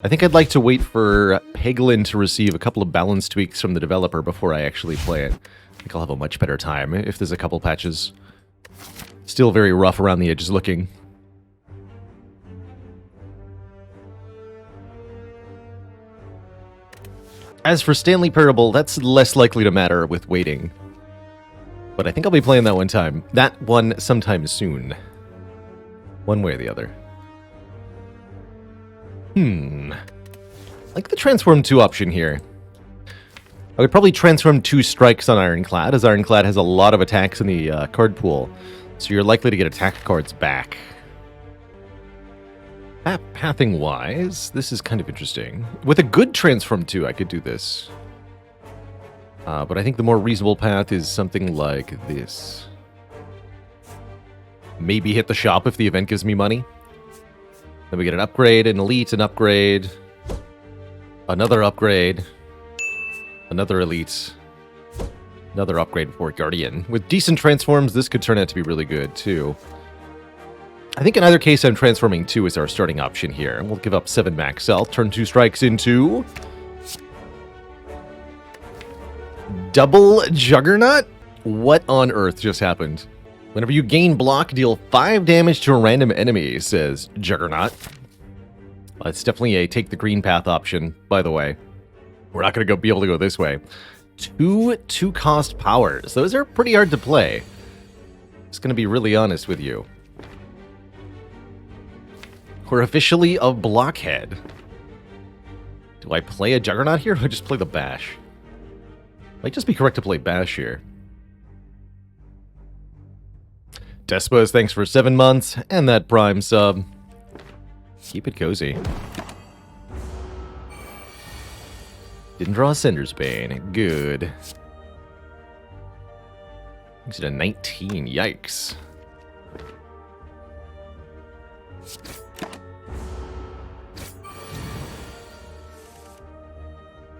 I think I'd like to wait for Peglin to receive a couple of balance tweaks from the developer before I actually play it. I think I'll have a much better time if there's a couple patches. Still very rough around the edges looking. As for Stanley Parable, that's less likely to matter with waiting. But I think I'll be playing that one sometime soon. One way or the other. I like the Transform 2 option here. I would probably transform 2 strikes on Ironclad, as Ironclad has a lot of attacks in the card pool. So you're likely to get attack cards back. Pathing-wise, this is kind of interesting. With a good Transform 2, I could do this. But I think the more reasonable path is something like this. Maybe hit the shop if the event gives me money. Then we get an upgrade, an elite, an upgrade. Another upgrade. Another elite. Another upgrade for Guardian. With decent transforms, this could turn out to be really good, too. I think in either case, I'm transforming 2 as our starting option here. We'll give up 7 max health, turn 2 strikes into... Double Juggernaut? What on earth just happened? Whenever you gain block, deal 5 damage to a random enemy, says Juggernaut. It's definitely a take the green path option, by the way. We're not going to be able to go this way. 2 cost powers. Those are pretty hard to play. Just going to be really honest with you. We're officially a blockhead. Do I play a Juggernaut here, or do I just play the Bash? Might just be correct to play Bash here. Despos, thanks for 7 months, and that Prime sub. Keep it cozy. Didn't draw a Sender's Bane. Good. Makes it a 19. Yikes.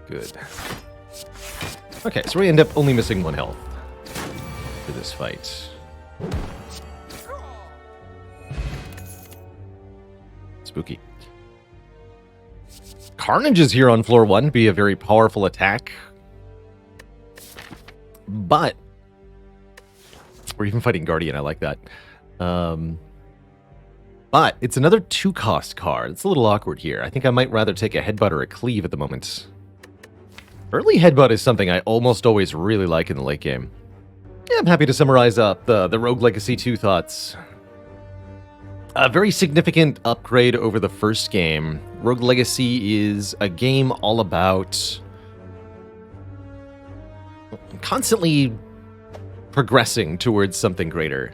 Good. Okay, so we end up only missing 1 health for this fight. Spooky. Carnage is here on floor 1, be a very powerful attack. But we're even fighting Guardian, I like that. But it's another 2-cost card. It's a little awkward here. I think I might rather take a Headbutt or a Cleave at the moment. Early Headbutt is something I almost always really like in the late game. Yeah, I'm happy to summarize up the Rogue Legacy 2 thoughts. A very significant upgrade over the first game. Rogue Legacy is a game all about constantly progressing towards something greater.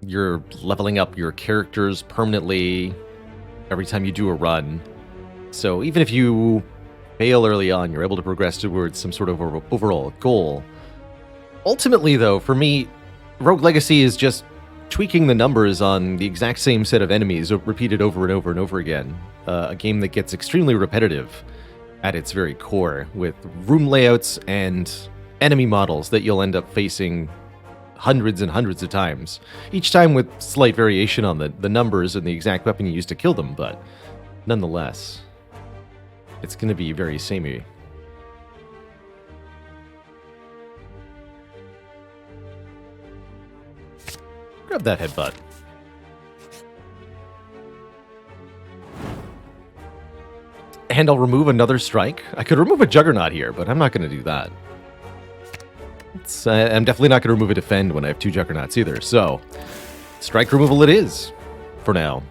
You're leveling up your characters permanently every time you do a run. So even if you fail early on, you're able to progress towards some sort of overall goal. Ultimately, though, for me, Rogue Legacy is just tweaking the numbers on the exact same set of enemies repeated over and over and over again. A game that gets extremely repetitive at its very core, with room layouts and enemy models that you'll end up facing hundreds and hundreds of times. Each time with slight variation on the numbers and the exact weapon you use to kill them, but nonetheless, it's going to be very samey. Grab that headbutt. And I'll remove another strike. I could remove a Juggernaut here, but I'm not going to do that. I'm definitely not going to remove a Defend when I have 2 Juggernauts either, so strike removal it is, for now.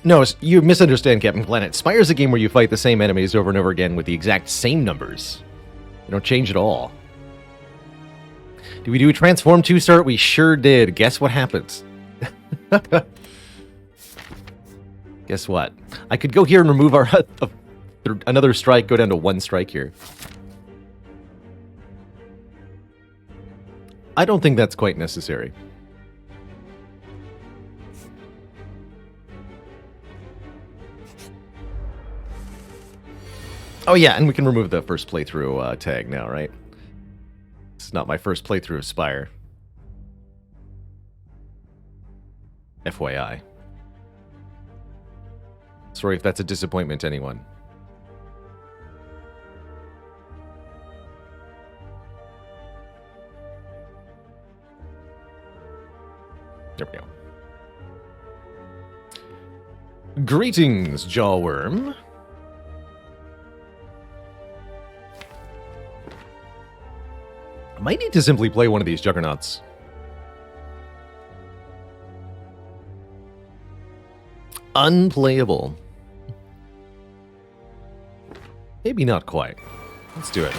No, you misunderstand, Captain Planet. Spire's a game where you fight the same enemies over and over again with the exact same numbers. They don't change at all. Did we do a Transform 2 start? We sure did. Guess what happens? Guess what? I could go here and remove our another strike, go down to 1 strike here. I don't think that's quite necessary. Oh yeah, and we can remove the first playthrough tag now, right? It's not my first playthrough of Spire. FYI. Sorry if that's a disappointment to anyone. There we go. Greetings, Jawworm. I might need to simply play one of these Juggernauts. Unplayable. Maybe not quite. Let's do it.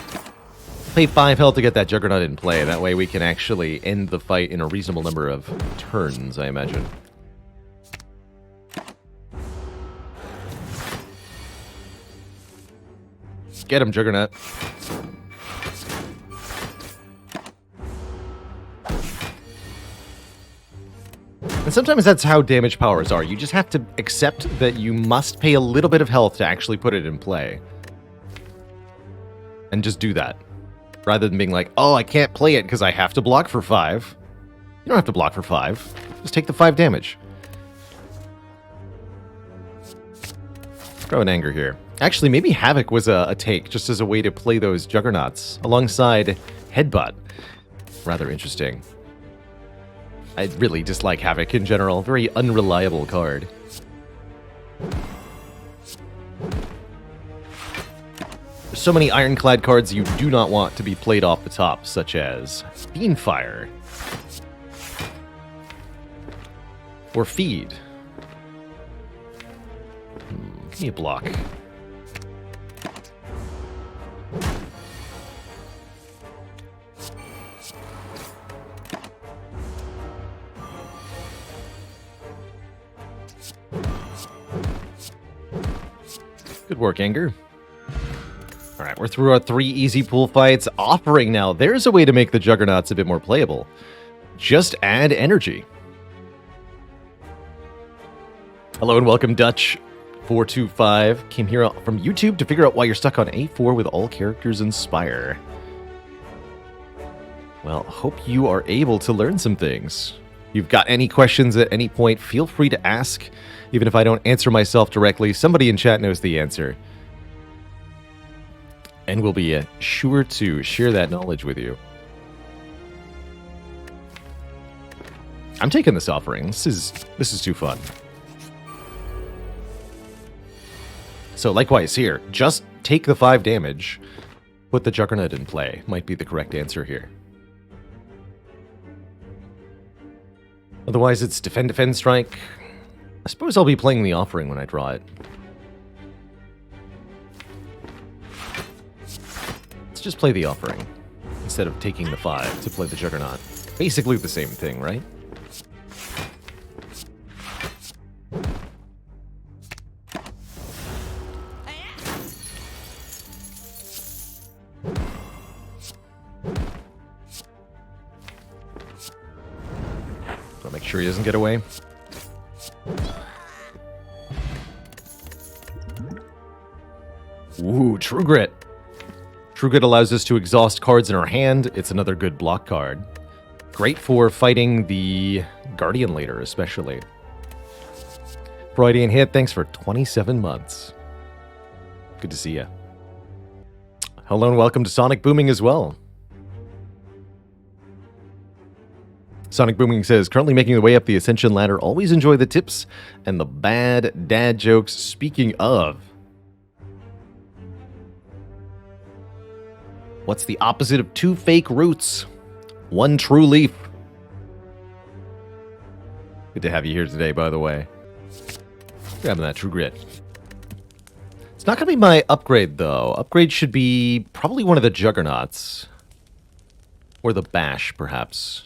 Pay 5 health to get that Juggernaut in play. That way we can actually end the fight in a reasonable number of turns, I imagine. Get him, Juggernaut. And sometimes that's how damage powers are. You just have to accept that you must pay a little bit of health to actually put it in play. And just do that. Rather than being like, oh, I can't play it because I have to block for 5. You don't have to block for 5. Just take the 5 damage. Throw an anger here. Actually, maybe Havoc was a take, just as a way to play those Juggernauts alongside Headbutt. Rather interesting. I really dislike Havoc in general. Very unreliable card. There's so many Ironclad cards you do not want to be played off the top, such as Fiendfire. Or Feed. Give me a block. Good work, Anger. Alright, we're through our 3 easy pool fights. Offering now. There's a way to make the Juggernauts a bit more playable. Just add energy. Hello and welcome, Dutch425. Came here from YouTube to figure out why you're stuck on A4 with all characters in Spire. Well, hope you are able to learn some things. If you've got any questions at any point, feel free to ask. Even if I don't answer myself directly, somebody in chat knows the answer. And we'll be sure to share that knowledge with you. I'm taking this offering. This is too fun. So likewise here, just take the 5 damage, put the Juggernaut in play. Might be the correct answer here. Otherwise it's defend, defend, strike. I suppose I'll be playing the offering when I draw it. Let's just play the offering, instead of taking the 5 to play the Juggernaut. Basically the same thing, right? I'll make sure he doesn't get away. Ooh, True Grit. True Grit allows us to exhaust cards in our hand. It's another good block card. Great for fighting the Guardian later, especially. Freudian Hit, thanks for 27 months. Good to see you. Hello and welcome to Sonic Booming as well. Sonic Booming says, currently making the way up the Ascension ladder. Always enjoy the tips and the bad dad jokes. Speaking of, what's the opposite of 2 fake roots? 1 true leaf. Good to have you here today, by the way. Grabbing that True Grit. It's not going to be my upgrade, though. Upgrade should be probably one of the Juggernauts. Or the Bash, perhaps.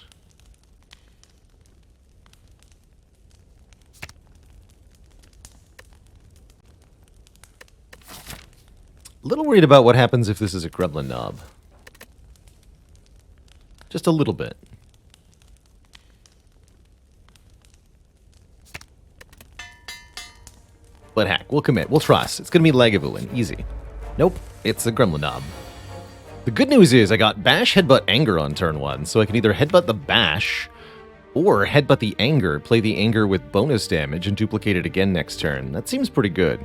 A little worried about what happens if this is a Gremlin Knob. Just a little bit. But heck, we'll commit. We'll trust. It's going to be Lagavulin. Easy. Nope. It's a Gremlin Knob. The good news is I got Bash, Headbutt, Anger on turn 1, so I can either Headbutt the Bash Or Headbutt the Anger, play the Anger with bonus damage, and duplicate it again next turn. That seems pretty good.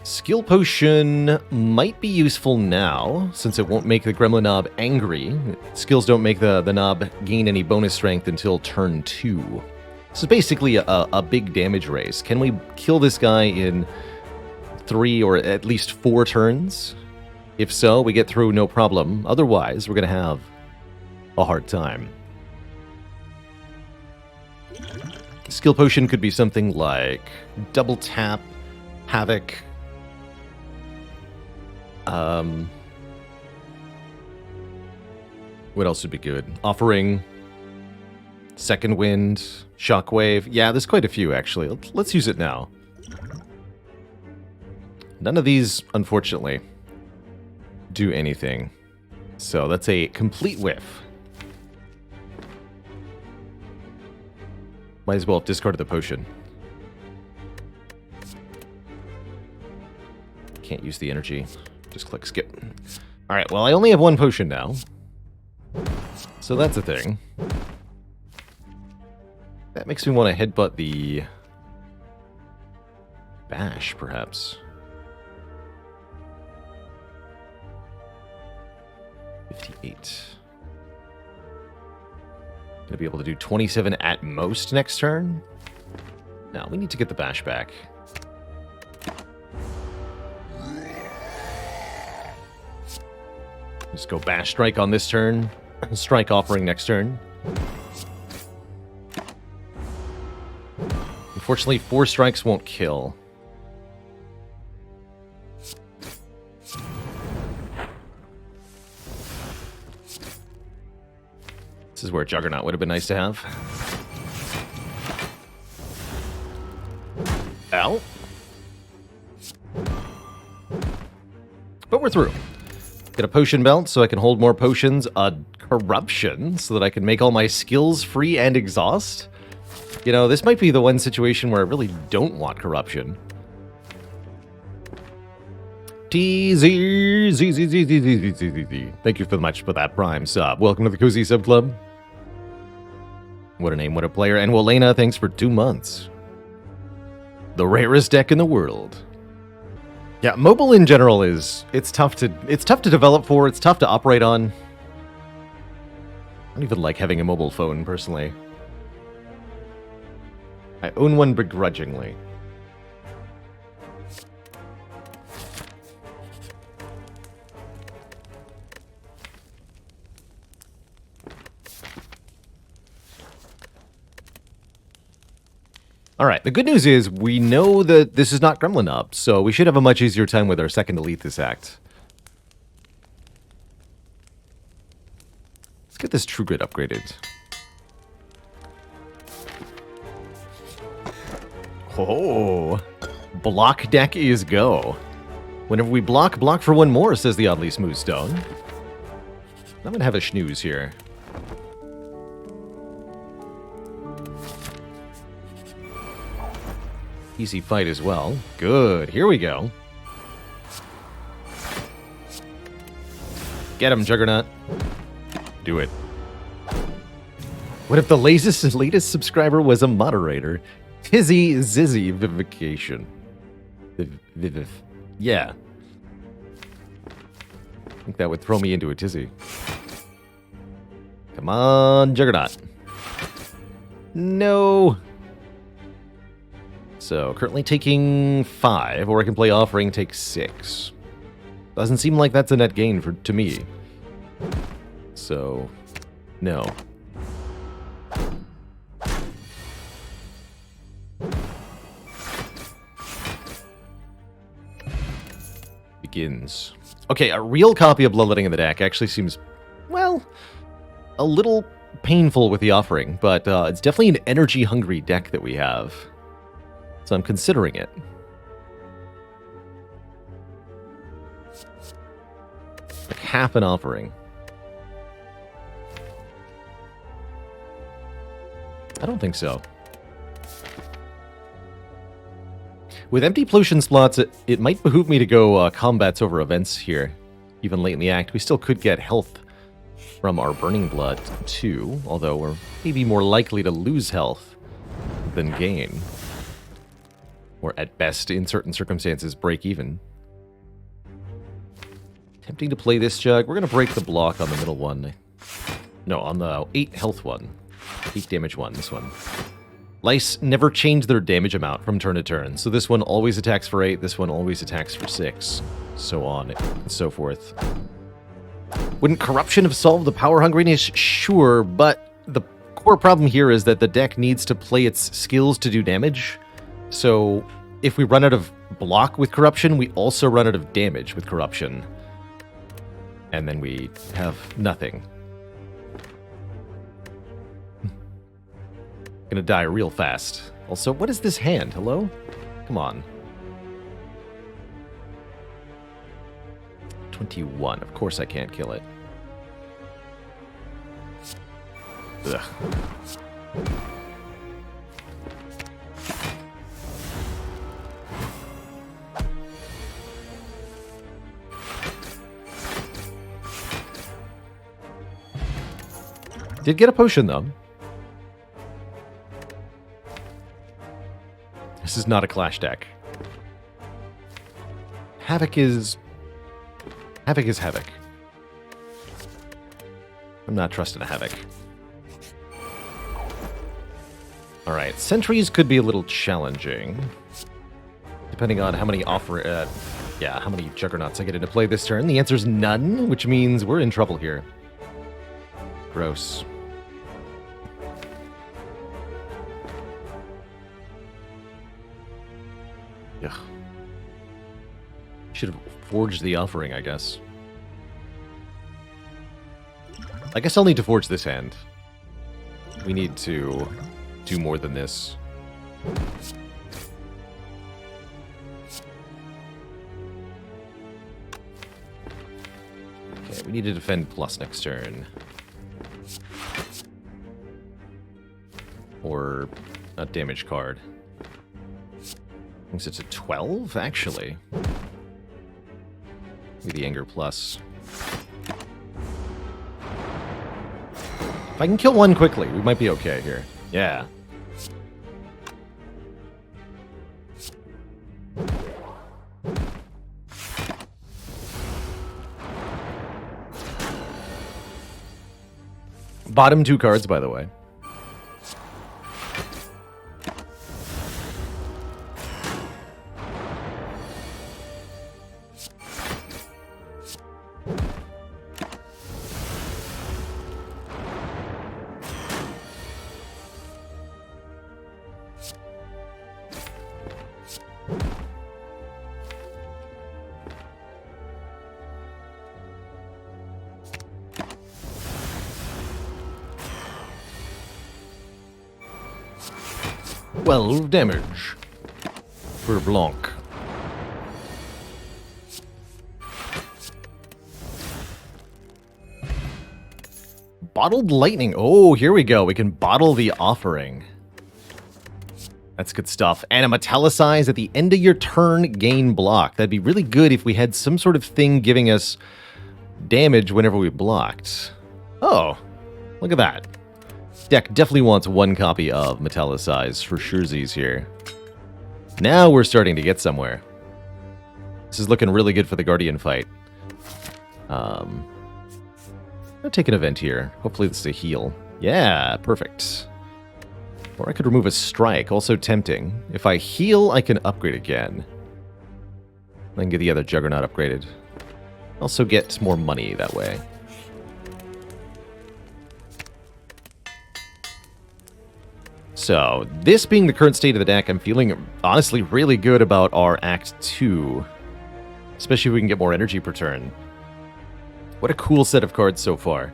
Skill Potion might be useful now, since it won't make the Gremlin Knob angry. Skills don't make the knob gain any bonus strength until turn 2. This is basically a big damage race. Can we kill this guy in 3 or at least 4 turns? If so, we get through no problem. Otherwise, we're going to have a hard time. Skill Potion could be something like Double Tap, Havoc. What else would be good? Offering, Second Wind, Shockwave. Yeah, there's quite a few, actually. Let's use it now. None of these, unfortunately, do anything. So that's a complete whiff. Might as well have discarded the potion. Can't use the energy. Just click skip. Alright, well, I only have 1 potion now. So that's a thing. That makes me want to headbutt the bash, perhaps. 58. Gonna be able to do 27 at most next turn? No, we need to get the bash back. Just go bash strike on this turn. Strike offering next turn. Unfortunately, 4 strikes won't kill. This is where Juggernaut would have been nice to have. Ow. But we're through. Get a potion belt so I can hold more potions. A corruption so that I can make all my skills free and exhaust. You know, this might be the one situation where I really don't want corruption. TZ. Thank you so much for that Prime sub. Welcome to the Cozy Sub Club. What a name, what a player. And Walena, thanks for 2 months. The rarest deck in the world. Yeah, mobile in general it's tough to develop for, it's tough to operate on. I don't even like having a mobile phone, personally. I own one begrudgingly. Alright, the good news is we know that this is not Gremlin Knob, so we should have a much easier time with our second Elite this act. Let's get this True Grit upgraded. Oh, block deck is go. Whenever we block for 1 more, says the Oddly Smooth Stone. I'm going to have a snooze here. Easy fight as well. Good. Here we go. Get him, Juggernaut. Do it. What if the latest subscriber was a moderator? Tizzy Zizzy Vivification. Yeah. I think that would throw me into a tizzy. Come on, Juggernaut. No. So, currently taking 5, or I can play Offering, take 6. Doesn't seem like that's a net gain to me. So, no. Begins. Okay, a real copy of Bloodletting in the deck actually seems, well, a little painful with the Offering, but it's definitely an energy-hungry deck that we have. So I'm considering it. Like half an Offering. I don't think so. With empty potion slots, it might behoove me to go combats over events here. Even late in the act, we still could get health from our Burning Blood too, although we're maybe more likely to lose health than gain. Or at best, in certain circumstances, break even. Tempting to play this Jug. We're going to break the block on the middle one. No, on the 8 health one. 8 damage one, this one. Lice never change their damage amount from turn to turn, so this one always attacks for 8, this one always attacks for 6, so on and so forth. Wouldn't Corruption have solved the power hungriness? Sure, but the core problem here is that the deck needs to play its skills to do damage, so if we run out of block with Corruption, we also run out of damage with Corruption. And then we have nothing. Gonna die real fast. Also, what is this hand? Hello? Come on. 21. Of course I can't kill it. Ugh. Did get a potion, though. This is not a Clash deck. Havoc is... Havoc is Havoc. I'm not trusting a Havoc. Alright, Sentries could be a little challenging. Depending on how many how many Juggernauts I get into play this turn. The answer's none, which means we're in trouble here. Gross. Ugh. Should have forged the offering, I guess. I guess I'll need to forge this hand. We need to do more than this. Okay, we need to defend plus next turn. Or a damage card. Thinks it's a 12, actually. Maybe the Anger Plus. If I can kill one quickly, we might be okay here. Yeah. Bottom 2 cards, by the way. Damage for Blanc. Bottled Lightning. Oh, here we go. We can bottle the offering. That's good stuff. And a Metallicize at the end of your turn, gain block. That'd be really good if we had some sort of thing giving us damage whenever we blocked. Oh, look at that. Deck definitely wants 1 copy of Metallicize for surezies here. Now we're starting to get somewhere. This is looking really good for the Guardian fight. I'll take an event here. Hopefully this is a heal. Yeah, perfect. Or I could remove a strike, also tempting. If I heal, I can upgrade again. Then get the other Juggernaut upgraded. Also get more money that way. So, this being the current state of the deck, I'm feeling honestly really good about our Act 2. Especially if we can get more energy per turn. What a cool set of cards so far.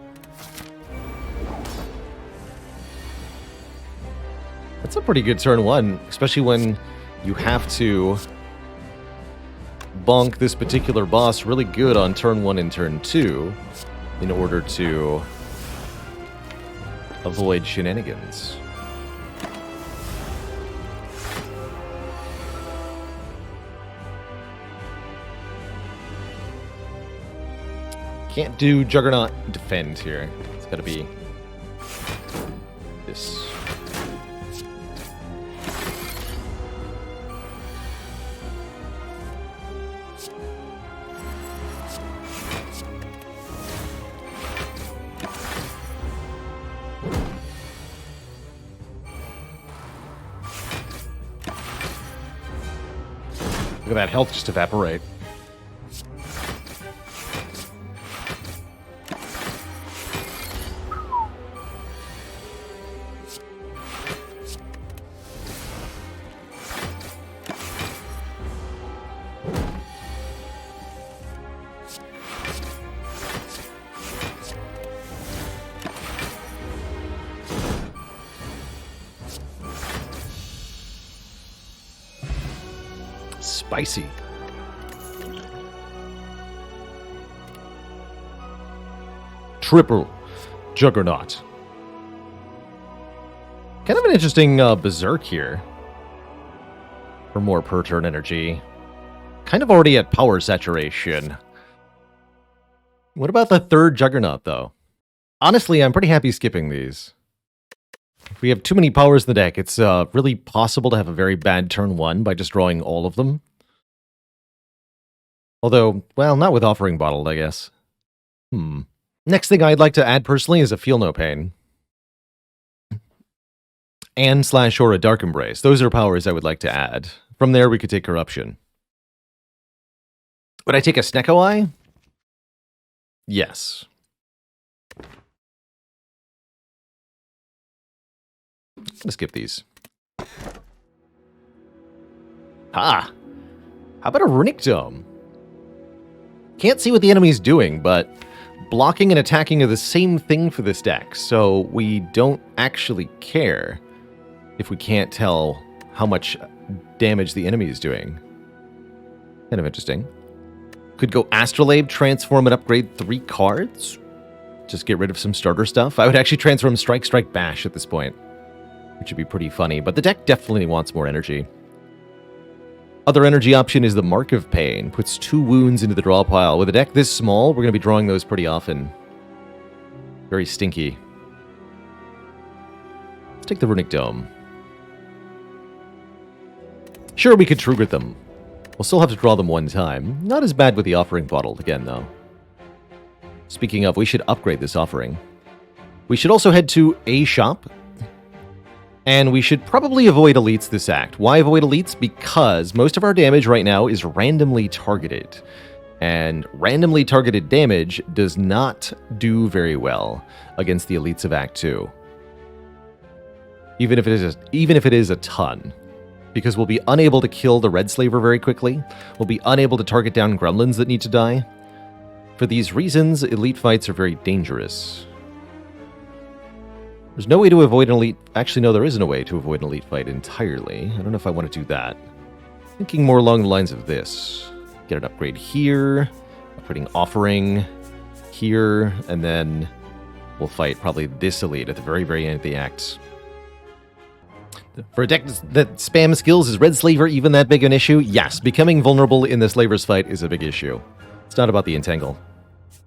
That's a pretty good turn 1, especially when you have to bonk this particular boss really good on turn 1 and turn 2 in order to avoid shenanigans. Can't do Juggernaut defend here. It's gotta be this. Look at that health just evaporate. Spicy. Triple Juggernaut. Kind of an interesting Berserk here. For more per turn energy. Kind of already at power saturation. What about the third Juggernaut, though? Honestly, I'm pretty happy skipping these. If we have too many powers in the deck, it's really possible to have a very bad turn 1 by just drawing all of them. Although, well, not with Offering Bottled, I guess. Next thing I'd like to add personally is a Feel No Pain. And / or a Dark Embrace. Those are powers I would like to add. From there, we could take Corruption. Would I take a Snecko Eye? Yes. I'm gonna skip these. How about a Runic Dome? Can't see what the enemy's doing, but blocking and attacking are the same thing for this deck, so we don't actually care if we can't tell how much damage the enemy is doing. Kind of interesting. Could go Astrolabe, transform and upgrade 3 cards. Just get rid of some starter stuff. I would actually transform Strike, Strike, Bash at this point, which would be pretty funny, but the deck definitely wants more energy. Other energy option is the Mark of Pain. Puts 2 wounds into the draw pile. With a deck this small, we're going to be drawing those pretty often. Very stinky. Let's take the Runic Dome. Sure, we could trigger them. We'll still have to draw them 1 time. Not as bad with the Offering Bottled again, though. Speaking of, we should upgrade this offering. We should also head to a shop. And we should probably avoid elites this act. Why avoid elites? Because most of our damage right now is randomly targeted. And randomly targeted damage does not do very well against the elites of Act 2. Even if it is a ton. Because we'll be unable to kill the Red Slaver very quickly. We'll be unable to target down gremlins that need to die. For these reasons, elite fights are very dangerous. There's no way to avoid an elite... Actually, no, there isn't a way to avoid an elite fight entirely. I don't know if I want to do that. Thinking more along the lines of this. Get an upgrade here. Upgrading Offering here. And then we'll fight probably this elite at the very, very end of the act. For a deck that spam skills, is Red Slaver even that big an issue? Yes, becoming vulnerable in the Slaver's fight is a big issue. It's not about the Entangle.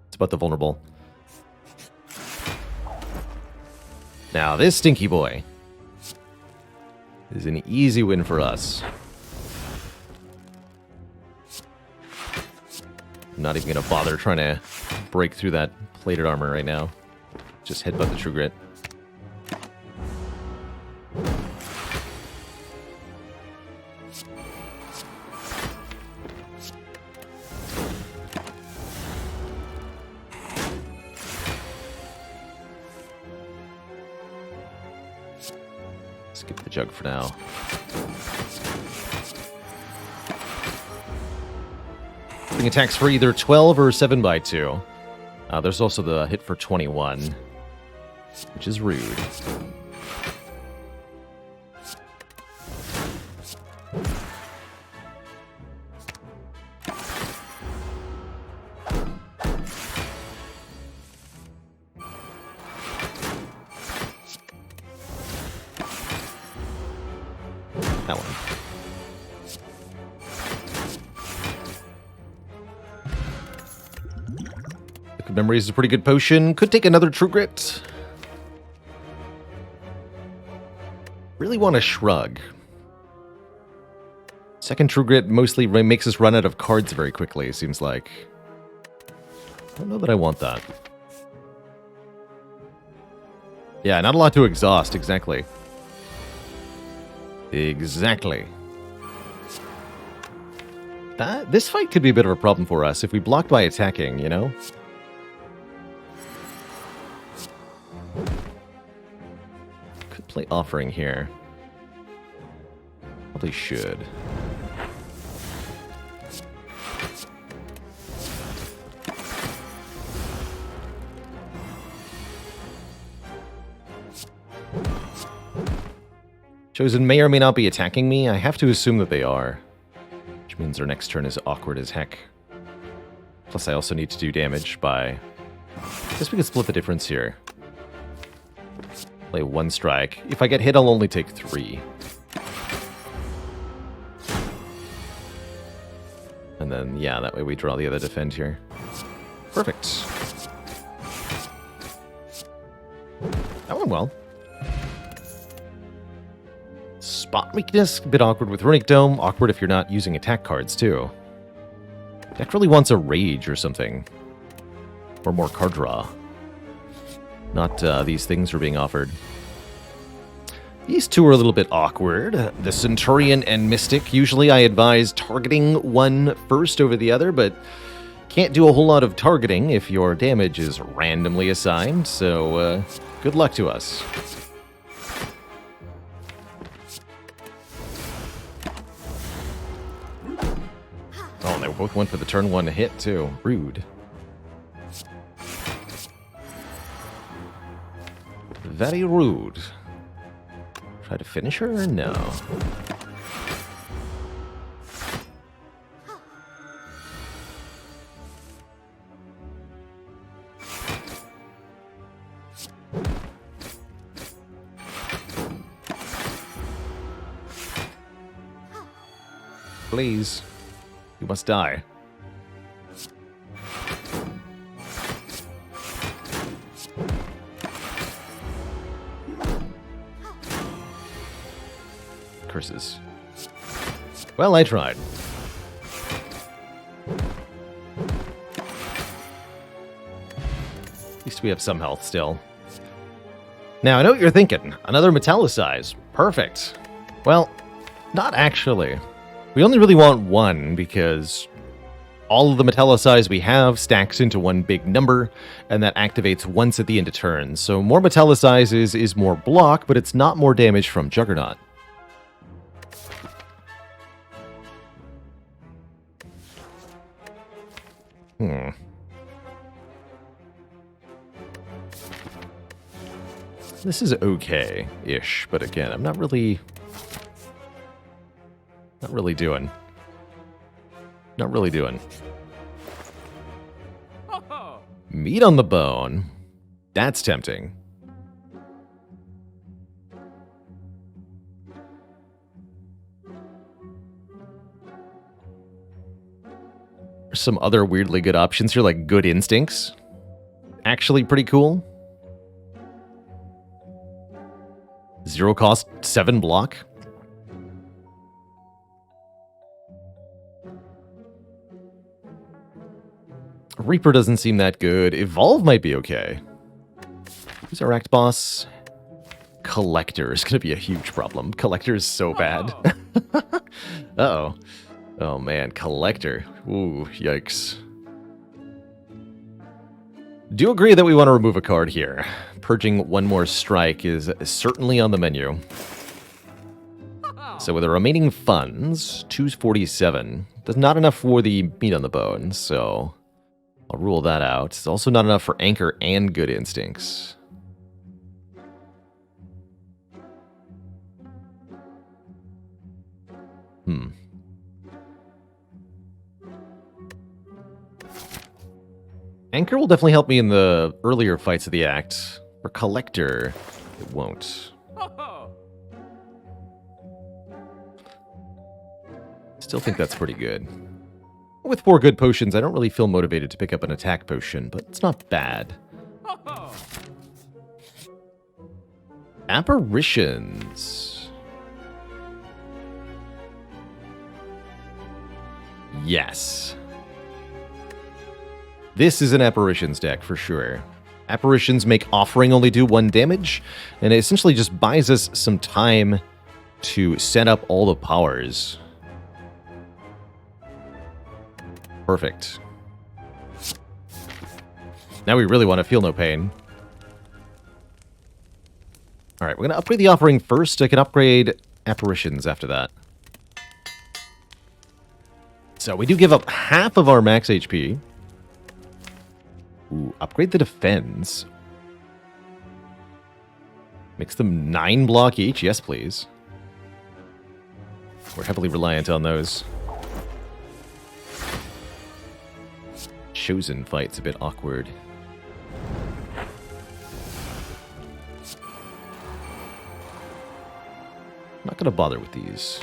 It's about the vulnerable. Now, this stinky boy is an easy win for us. I'm not even going to bother trying to break through that plated armor right now. Just headbutt the True Grit. Skip the jug for now. Thing attacks for either 12 or 7x2. There's also the hit for 21, which is rude. That one. Good Memory is a pretty good potion. Could take another True Grit. Really want to Shrug. Second True Grit mostly makes us run out of cards very quickly, it seems like. I don't know that I want that. Yeah, not a lot to exhaust, exactly. Exactly. This fight could be a bit of a problem for us if we block by attacking, you know? Could play Offering here. Probably should. Chosen may or may not be attacking me. I have to assume that they are. Which means our next turn is awkward as heck. Plus I also need to do damage by... I guess we can split the difference here. Play 1 strike. If I get hit, I'll only take 3. And then, yeah, that way we draw the other defend here. Perfect. That went well. Spot weakness, a bit awkward with Runic Dome. Awkward if you're not using attack cards, too. Deck really wants a Rage or something. Or more card draw. Not these things are being offered. These two are a little bit awkward. The Centurion and Mystic. Usually I advise targeting one first over the other, but can't do a whole lot of targeting if your damage is randomly assigned, so good luck to us. Oh, they both went for the turn 1 hit, too. Rude. Very rude. Try to finish her or no? Please. You must die. Curses. Well, I tried. At least we have some health still. Now, I know what you're thinking. Another Metallicize. Perfect. Well, not actually. We only really want one because all of the Metallicize we have stacks into one big number, and that activates once at the end of turn. So more Metallicizes is more block, but it's not more damage from Juggernaut. This is okay-ish, but again, I'm not really doing. Not really doing. Meat on the bone. That's tempting. There's some other weirdly good options here, like Good Instincts. Actually pretty cool. 0 cost, 7 block. Reaper doesn't seem that good. Evolve might be okay. Who's our act boss? Collector is going to be a huge problem. Collector is so bad. Uh-oh. Oh man, Collector. Ooh, yikes. Do agree that we want to remove a card here. Purging one more strike is certainly on the menu. So with the remaining funds, 247. That's not enough for the meat on the bone, so I'll rule that out. It's also not enough for Anchor and Good Instincts. Anchor will definitely help me in the earlier fights of the act. For Collector, it won't. Still think that's pretty good. With 4 good potions, I don't really feel motivated to pick up an attack potion, but it's not bad. Apparitions. Yes. This is an Apparitions deck for sure. Apparitions make Offering only do 1 damage, and it essentially just buys us some time to set up all the powers. Perfect. Now we really want to feel no pain. Alright, we're going to upgrade the Offering first. I can upgrade Apparitions after that. So we do give up half of our max HP. Ooh, upgrade the Defense. Makes them 9 block each. Yes, please. We're heavily reliant on those. Chosen fight's a bit awkward. Not gonna bother with these.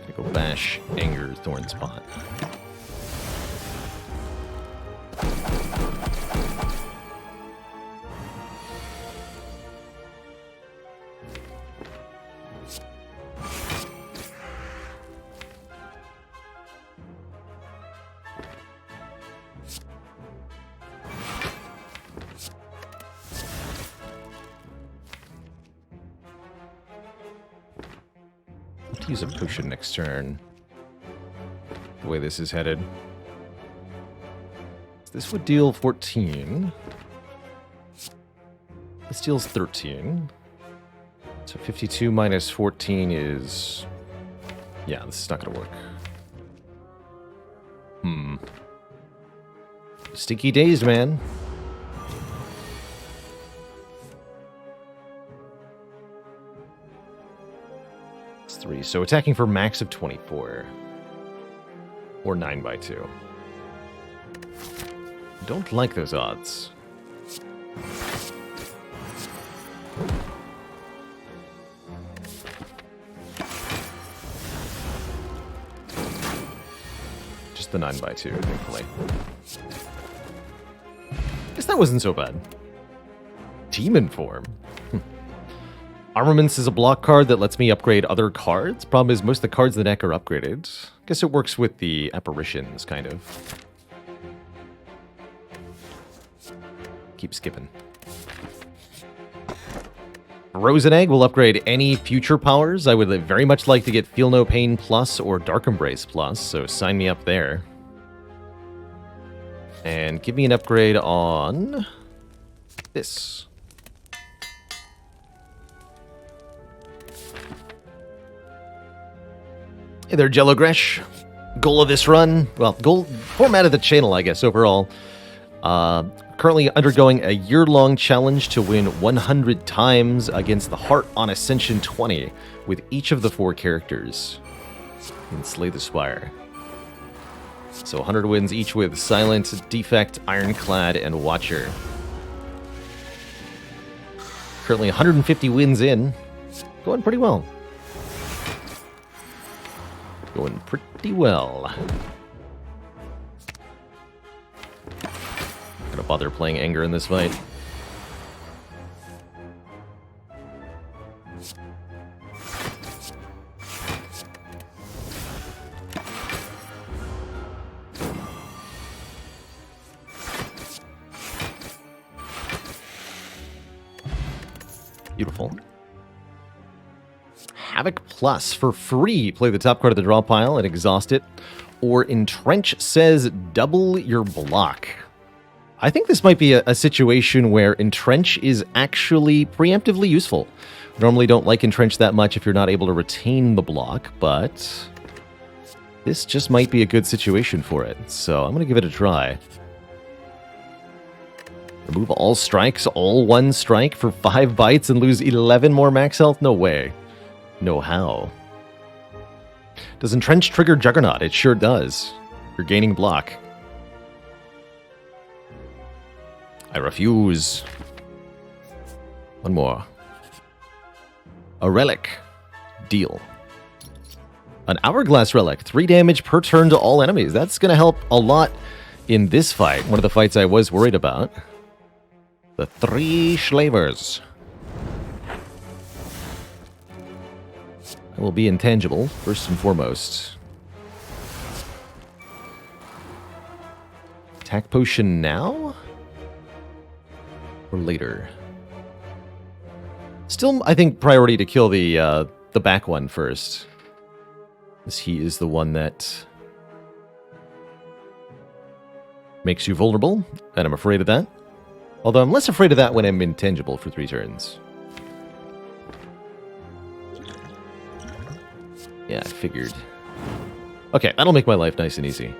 Gonna go bash Anger Thorn Spot. Use a potion next turn. The way this is headed. This would deal 14. This deals 13. So 52 minus 14 is... Yeah, this is not going to work. Stinky days, man. It's 3. So attacking for max of 24. Or 9 by 2. Don't like those odds. Just the 9 by 2, thankfully. Guess that wasn't so bad. Demon Form. Armaments is a block card that lets me upgrade other cards. Problem is, most of the cards in the deck are upgraded. Guess it works with the apparitions, kind of. Keep skipping. Frozen Egg will upgrade any future powers. I would very much like to get Feel No Pain Plus or Dark Embrace Plus, so sign me up there. And give me an upgrade on this. Hey there, Jello Gresh. Goal of this run, well, goal format of the channel, I guess, overall. Currently undergoing a year-long challenge to win 100 times against the Heart on Ascension 20 with each of the 4 characters in Slay the Spire. So 100 wins each with Silent, Defect, Ironclad, and Watcher. Currently 150 wins in. Going pretty well. Going pretty well. Not gonna bother playing Anger in this fight. Beautiful. Havoc Plus for free. Play the top card of the draw pile and exhaust it. Or Entrench says double your block. I think this might be a situation where Entrench is actually preemptively useful. Normally don't like Entrench that much if you're not able to retain the block, but this just might be a good situation for it. So I'm going to give it a try. Remove all strikes, all 1 strike for 5 bites and lose 11 more max health? No way. No how. Does Entrench trigger Juggernaut? It sure does. You're gaining block. I refuse. One more. A relic. Deal. An Hourglass Relic, 3 damage per turn to all enemies. That's going to help a lot in this fight. One of the fights I was worried about. The 3 Slavers. That will be intangible, first and foremost. Attack potion now? Or later? Still, I think, priority to kill the back one first. As he is the one that makes you vulnerable, and I'm afraid of that. Although I'm less afraid of that when I'm intangible for 3 turns. Yeah, I figured. Okay, that'll make my life nice and easy.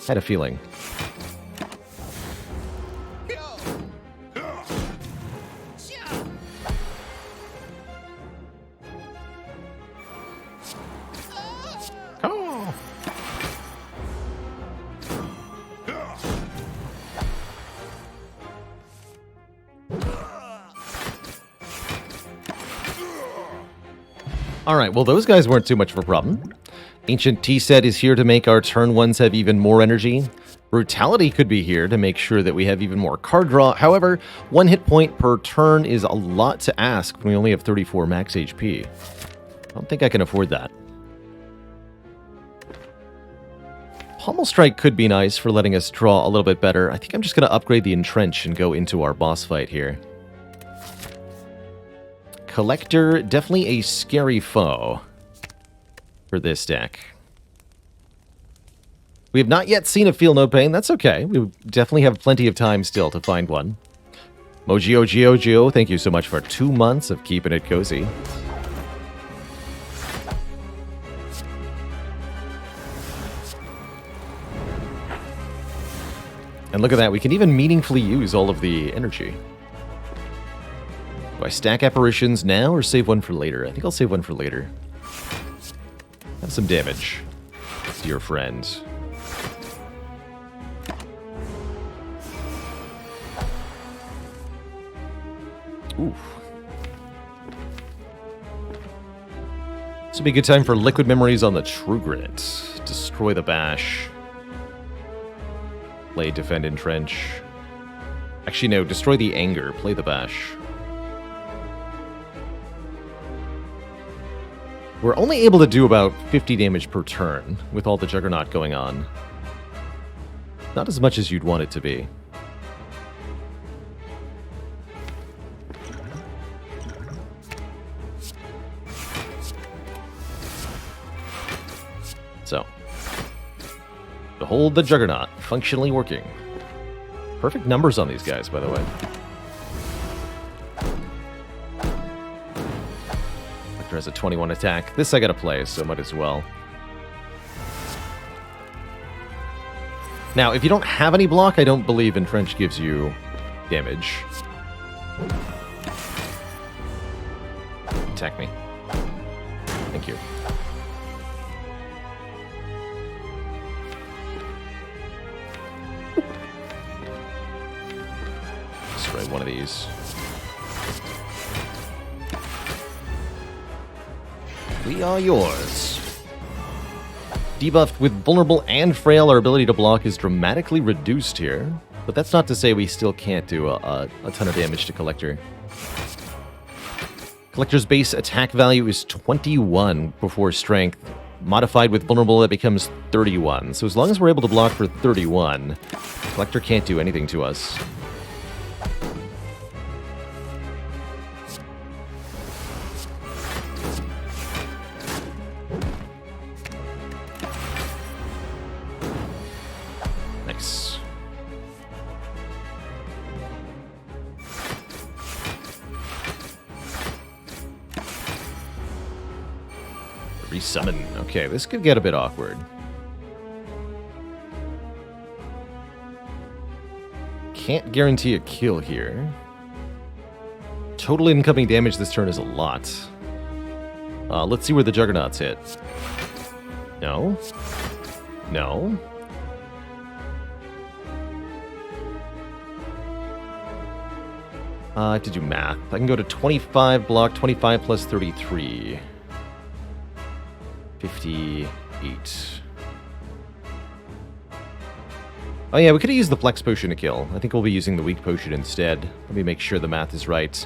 Had a feeling. Alright, well those guys weren't too much of a problem. Ancient T-Set is here to make our turn ones have even more energy. Brutality could be here to make sure that we have even more card draw. However, 1 hit point per turn is a lot to ask when we only have 34 max HP. I don't think I can afford that. Pommel Strike could be nice for letting us draw a little bit better. I think I'm just going to upgrade the Entrench and go into our boss fight here. Collector, definitely a scary foe for this deck. We have not yet seen a Feel No Pain. That's okay. We definitely have plenty of time still to find one. Moji, thank you so much for 2 months of keeping it cozy. And look at that. We can even meaningfully use all of the energy. Do I stack apparitions now or save one for later? I think I'll save one for later. Have some damage to your friend. Oof. This would be a good time for Liquid Memories on the True Grit. Destroy the Bash. Play Defend Entrench. Actually, no. Destroy the Anger. Play the Bash. We're only able to do about 50 damage per turn with all the Juggernaut going on. Not as much as you'd want it to be. So, behold the Juggernaut, functionally working. Perfect numbers on these guys, by the way. Has a 21 attack. This I gotta play, so might as well. Now, if you don't have any block, I don't believe Entrench gives you damage. Attack me. Thank you. Destroy one of these. We are yours. Debuffed with Vulnerable and Frail, our ability to block is dramatically reduced here. But that's not to say we still can't do a ton of damage to Collector. Collector's base attack value is 21 before Strength. Modified with Vulnerable, that becomes 31. So as long as we're able to block for 31, Collector can't do anything to us. Resummon. Okay, this could get a bit awkward. Can't guarantee a kill here. Total incoming damage this turn is a lot. Let's see where the Juggernauts hit. No. No. I have to do math. I can go to 25 block, 25 plus 33. 58. Oh yeah, we could have used the flex potion to kill. I think we'll be using the weak potion instead. Let me make sure the math is right.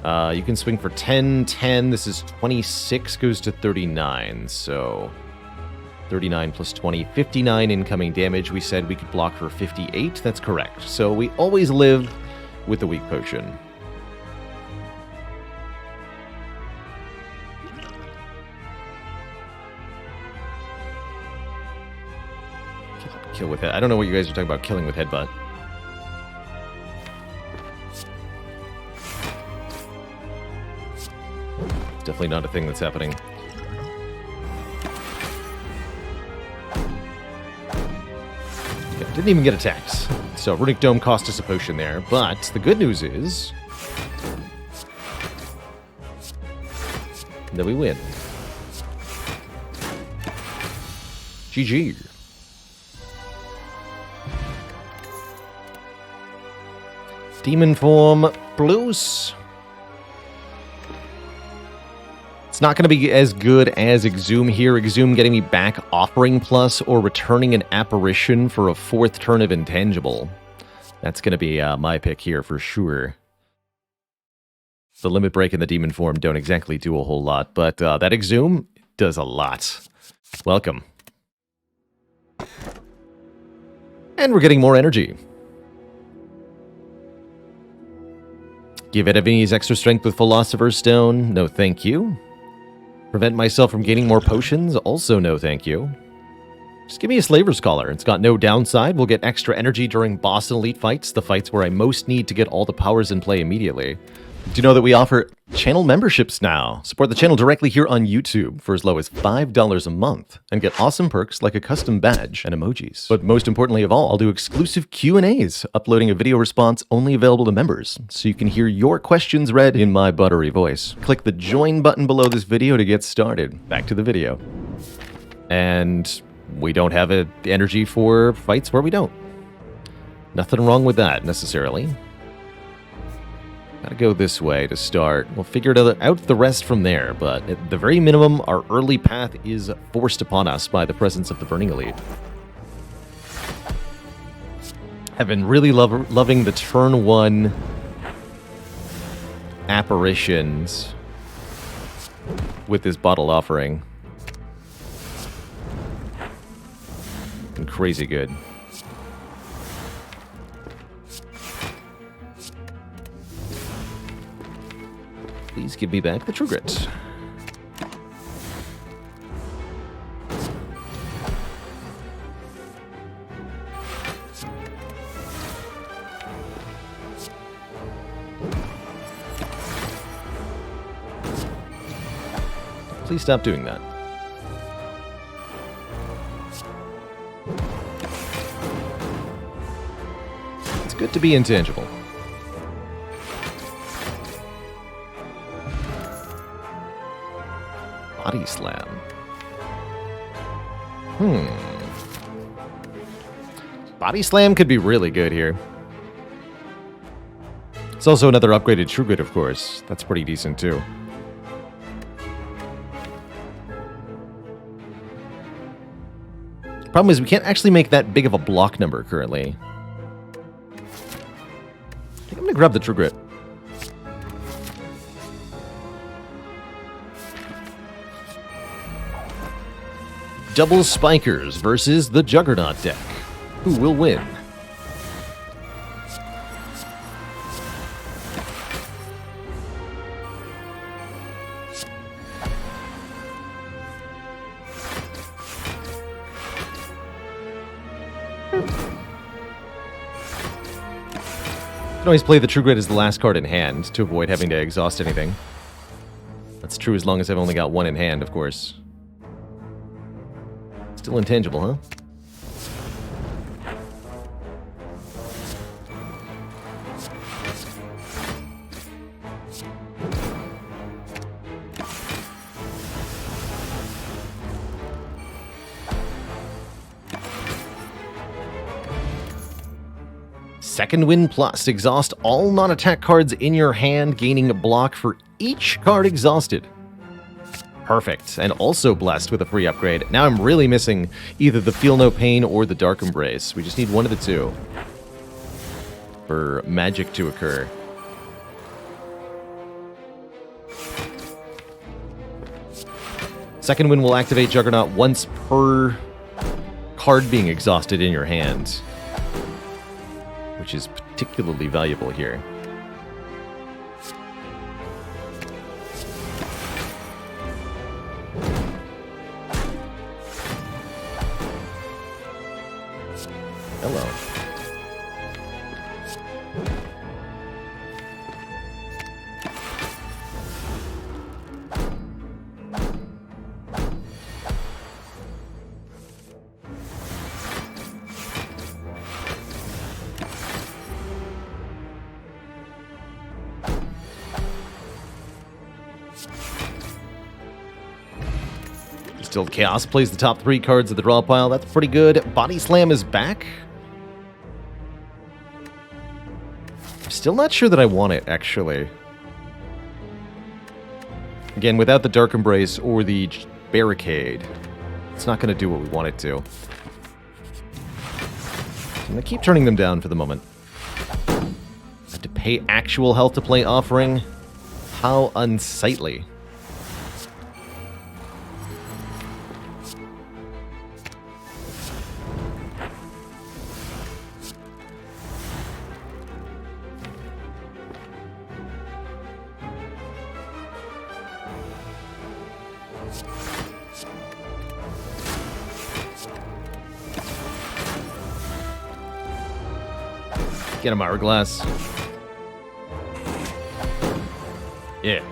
You can swing for 10, 10. This is 26, goes to 39. So 39 plus 20, 59 incoming damage. We said we could block for 58. That's correct. So we always live with the weak potion. Kill with it. I don't know what you guys are talking about killing with headbutt. Definitely not a thing that's happening. Yeah, didn't even get attacked. So Runic Dome cost us a potion there, but the good news is that we win. GG. Demon form plus. It's not going to be as good as Exhume here. Exhume getting me back Offering Plus or returning an Apparition for a 4th turn of Intangible. That's going to be my pick here for sure. The Limit Break and the Demon form don't exactly do a whole lot, but that Exhume does a lot. Welcome. And we're getting more energy. Give enemies extra strength with Philosopher's Stone. No thank you. Prevent myself from gaining more potions. Also no thank you. Just give me a Slaver's Collar. It's got no downside. We'll get extra energy during boss and elite fights. The fights where I most need to get all the powers in play immediately. Do you know that we offer channel memberships now? Support the channel directly here on YouTube for as low as $5 a month and get awesome perks like a custom badge and emojis. But most importantly of all, I'll do exclusive Q&As, uploading a video response only available to members, so you can hear your questions read in my buttery voice. Click the join button below this video to get started. Back to the video. And we don't have the energy for fights where we don't. Nothing wrong with that, necessarily. Gotta go this way to start. We'll figure out the rest from there, but at the very minimum, our early path is forced upon us by the presence of the Burning Elite. I've been really loving the turn 1 apparitions with this bottle offering. Been crazy good. Please give me back the True Grit. Please stop doing that. It's good to be intangible. Body Slam. Body Slam could be really good here. It's also another upgraded True Grit, of course. That's pretty decent, too. Problem is, we can't actually make that big of a block number currently. I think I'm going to grab the True Grit. Double Spikers versus the Juggernaut deck. Who will win? You can always play the True Grit as the last card in hand to avoid having to exhaust anything. That's true as long as I've only got one in hand, of course. Still intangible, huh? Second Wind Plus. Exhaust all non-attack cards in your hand, gaining a block for each card exhausted. Perfect. And also blessed with a free upgrade. Now I'm really missing either the Feel No Pain or the Dark Embrace. We just need one of the two for magic to occur. Second wind will activate Juggernaut once per card being exhausted in your hand, which is particularly valuable here. Hello. Distilled Chaos plays the top 3 cards of the draw pile. That's pretty good. Body Slam is back. I'm still not sure that I want it, actually. Again, without the Dark Embrace or the Barricade, it's not going to do what we want it to. So I'm going to keep turning them down for the moment. I have to pay actual health to play Offering. How unsightly. Get him, Hourglass. Yeah.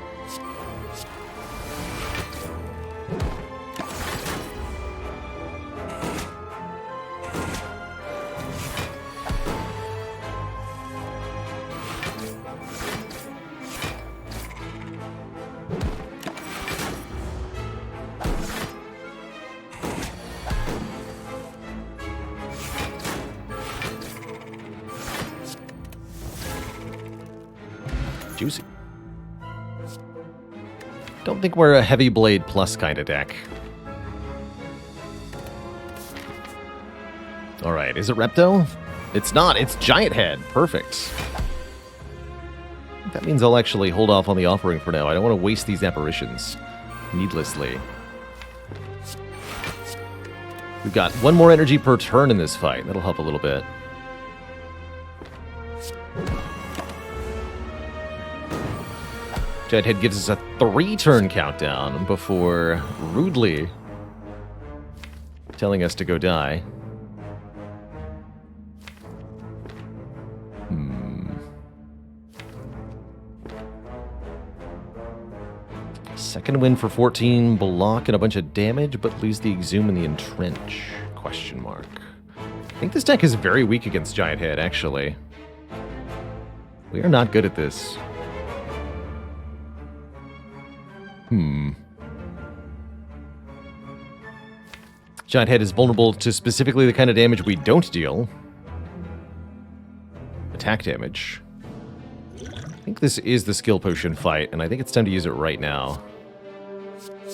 Juicy. Don't think we're a Heavy Blade Plus kind of deck. Alright, is it Repto? It's not, it's Giant Head. Perfect. That means I'll actually hold off on the Offering for now. I don't want to waste these apparitions needlessly. We've got one more energy per turn in this fight. That'll help a little bit. Giant Head gives us a 3-turn countdown before rudely telling us to go die. Second win for 14 block and a bunch of damage, but lose the Exhume and the Entrench? Question mark. I think this deck is very weak against Giant Head, actually. We are not good at this. Giant Head is vulnerable to specifically the kind of damage we don't deal. Attack damage. I think this is the skill potion fight, and I think it's time to use it right now.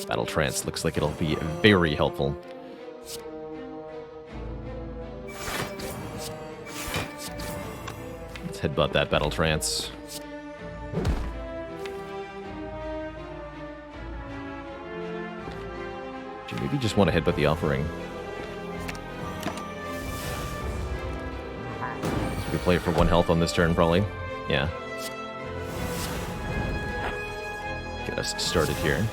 Battle Trance looks like it'll be very helpful. Let's headbutt that Battle Trance. Maybe just want to headbutt the Offering. So we can play it for 1 health on this turn, probably. Yeah. Get us started here.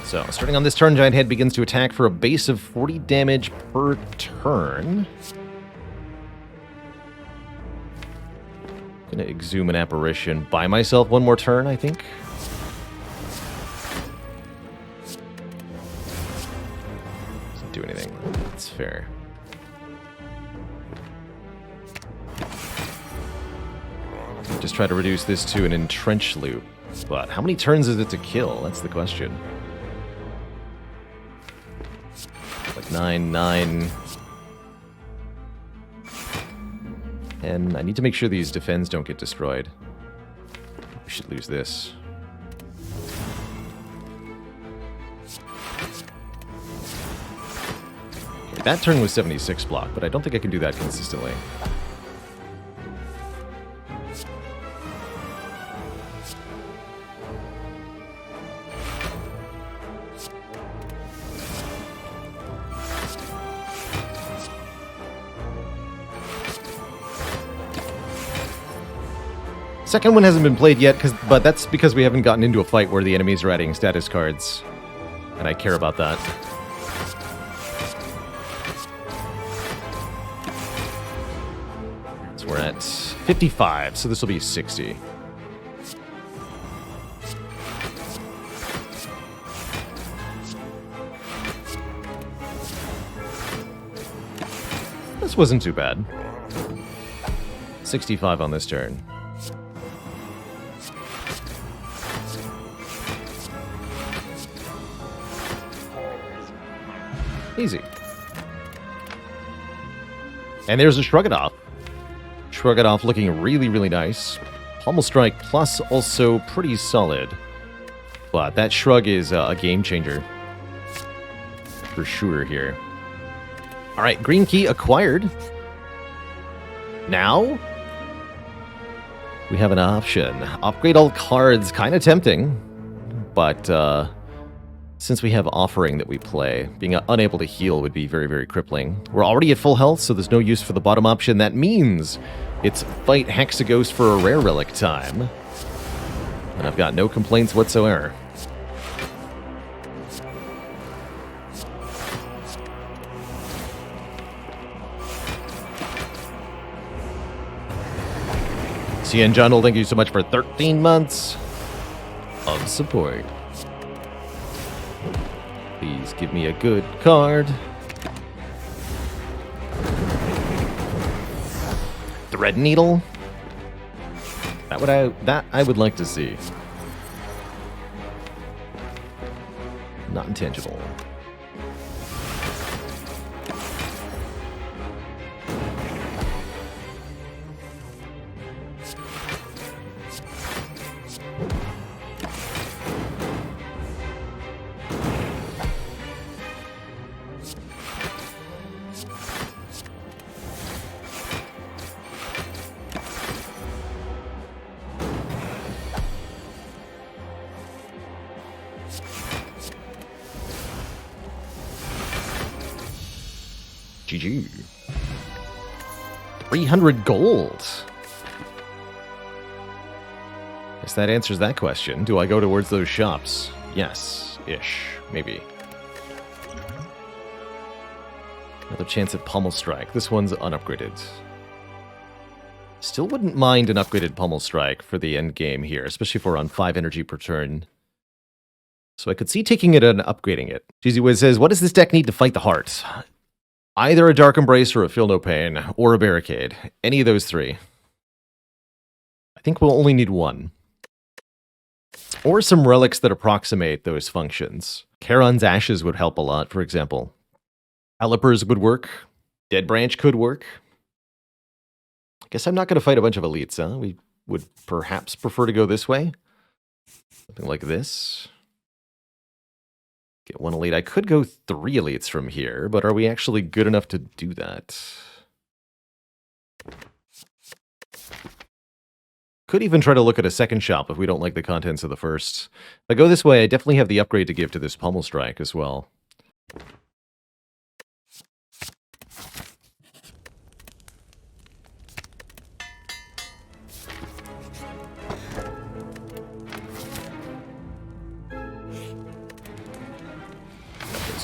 So, starting on this turn, Giant Head begins to attack for a base of 40 damage per turn. Gonna Exhume an Apparition. Buy myself 1 more turn, I think. Doesn't do anything. That's fair. Just try to reduce this to an Entrench loop. But how many turns is it to kill? That's the question. Like 9. And I need to make sure these defends don't get destroyed. We should lose this. That turn was 76 block, but I don't think I can do that consistently. Second one hasn't been played yet, but that's because we haven't gotten into a fight where the enemies are adding status cards. And I care about that. So we're at 55, so this will be 60. This wasn't too bad. 65 on this turn. Easy. And there's a Shrug It Off. Shrug It Off looking really, really nice. Pommel Strike plus also pretty solid. But that Shrug is a game changer. For sure here. Alright, green key acquired. Now, we have an option. Upgrade all cards, kind of tempting. But, since we have Offering that we play, being unable to heal would be very, very crippling. We're already at full health, so there's no use for the bottom option. That means it's fight Hexaghost for a rare relic time. And I've got no complaints whatsoever. CN John, thank you so much for 13 months of support. Please give me a good card. Thread Needle. That I would like to see. Not intangible. GG. 300 gold. Guess that answers that question. Do I go towards those shops? Yes-ish. Maybe. Another chance at Pommel Strike. This one's unupgraded. Still wouldn't mind an upgraded Pommel Strike for the end game here, especially if we're on 5 energy per turn. So I could see taking it and upgrading it. Cheesy Wiz says, what does this deck need to fight the heart? Either a Dark Embrace or a Feel No Pain, or a Barricade. Any of those three. I think we'll only need one. Or some relics that approximate those functions. Charon's Ashes would help a lot, for example. Calipers would work. Dead Branch could work. I guess I'm not going to fight a bunch of elites, huh? We would perhaps prefer to go this way. Something like this. Get one elite. I could go 3 elites from here, but are we actually good enough to do that? Could even try to look at a second shop if we don't like the contents of the first. If I go this way, I definitely have the upgrade to give to this Pommel Strike as well.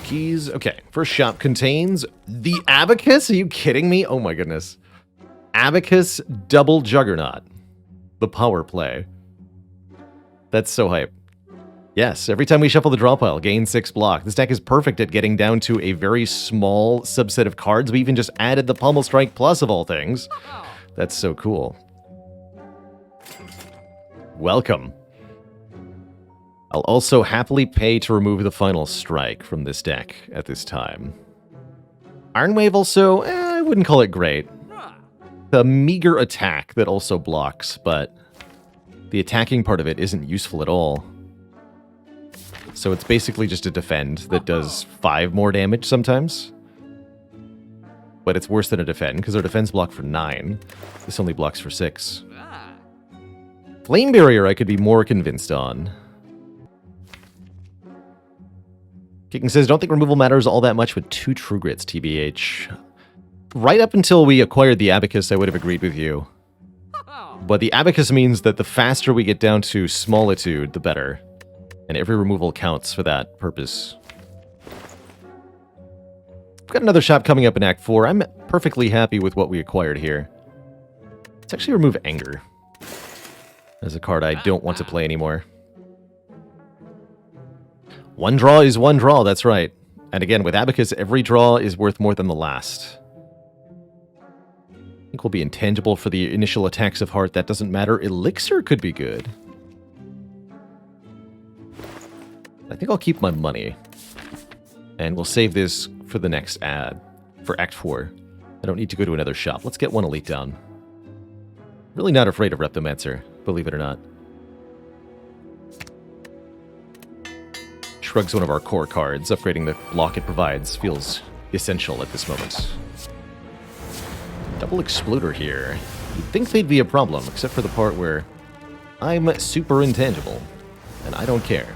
Keys. Okay, first shop contains the Abacus. Are you kidding me? Oh my goodness. Abacus double Juggernaut. The power play. That's so hype. Yes, every time we shuffle the draw pile, gain 6 block. This deck is perfect at getting down to a very small subset of cards. We even just added the Pommel Strike Plus of all things. That's so cool. Welcome. I'll also happily pay to remove the Final Strike from this deck at this time. Iron Wave also, I wouldn't call it great. a meager attack that also blocks, but the attacking part of it isn't useful at all. So it's basically just a defend that does 5 more damage sometimes. But it's worse than a defend, because our defense block for 9. This only blocks for 6. Flame Barrier I could be more convinced on. Kicking says, don't think removal matters all that much with 2 True Grits, TBH. Right up until we acquired the Abacus, I would have agreed with you. But the Abacus means that the faster we get down to Smallitude, the better. And every removal counts for that purpose. We've got another shop coming up in Act 4. I'm perfectly happy with what we acquired here. Let's actually remove Anger. As a card I don't want to play anymore. One draw is one draw, that's right. And again, with Abacus, every draw is worth more than the last. I think we'll be intangible for the initial attacks of heart. That doesn't matter. Elixir could be good. I think I'll keep my money. And we'll save this for the next ad. For Act 4. I don't need to go to another shop. Let's get one elite down. Really not afraid of Reptomancer, believe it or not. Shrug's one of our core cards. Upgrading the block it provides feels essential at this moment. Double Exploder here. You'd think they'd be a problem, except for the part where I'm super intangible, and I don't care.